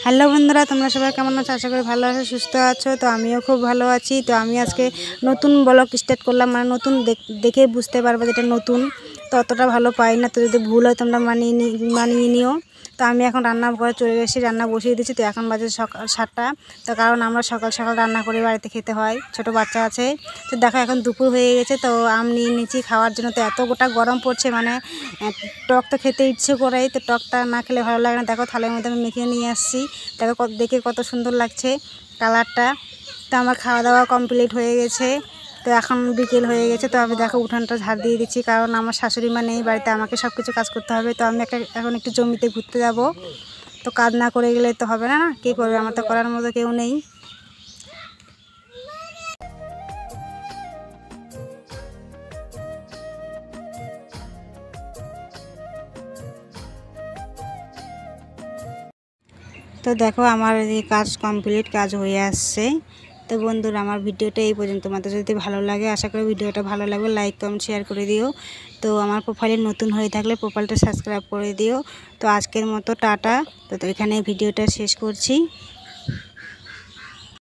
Hello বন্ধুরা, তোমরা সবাই কেমন আছো? আশা করি ভালো আছো, সুস্থ আছো। তো আমিও খুব ভালো আছি। তো আমি আজকে নতুন ব্লগ স্টার্ট করলাম, মানে নতুন দেখে বুঝতে পারবে যেটা নতুন। তো অতটা ভালো পাই না, তো যদি ভুল হয় তোমরা মানিয়ে নিও। তো আমি এখন রান্না ঘরে চলে এসেছি, রান্না বসিয়ে দিচ্ছি। তো এখন বাজে সকাল 7টা। তো কারণ আমরা সকাল সকাল রান্না করে বাড়িতে খেতে হয়, ছোট বাচ্চা আছে। তো দেখো এখন দুপুর হয়ে গেছে, তো আম নিয়ে নিচ্ছি খাওয়ার জন্য। তো এত গোটা গরম পড়ছে, মানে টক তো খেতে ইচ্ছে করে, তো টকটা না খেলে ভালো লাগে না। দেখো থালের মধ্যে আমি মেখে নিয়ে আসছি, দেখো দেখে কত সুন্দর লাগছে কালারটা। তো আমার খাওয়া দাওয়া কমপ্লিট হয়ে গেছে। তো এখন বিকেল হয়ে গেছে, তো আমি দেখো উঠানটা ঝাড় দিয়ে দিচ্ছি, কারণ আমার শাশুড়ি মা নেই বাড়িতে, আমাকে সব কিছু কাজ করতে হবে। তো আমি এখন একটু জমিতে ঘুরতে যাব। তো কাজ না করে গেলে তো হবে না, কে করবে? আমার তো করার মতো কেউ নেই। তো দেখো আমার এই কাজ কমপ্লিট, কাজ হয়ে আসছে। তো বন্ধুরা, আমার ভিডিওটা এই পর্যন্ত। তোমাদের যদি ভালো লাগে, আশা করি ভিডিওটা ভালো লাগবে, লাইক কমেন্ট শেয়ার করে দিও। তো আমার প্রোফাইলে নতুন হয়ে থাকলে প্রোফাইলটা সাবস্ক্রাইব করে দিও। তো আজকের মতো টাটা। তো এখানে ভিডিওটা শেষ করছি।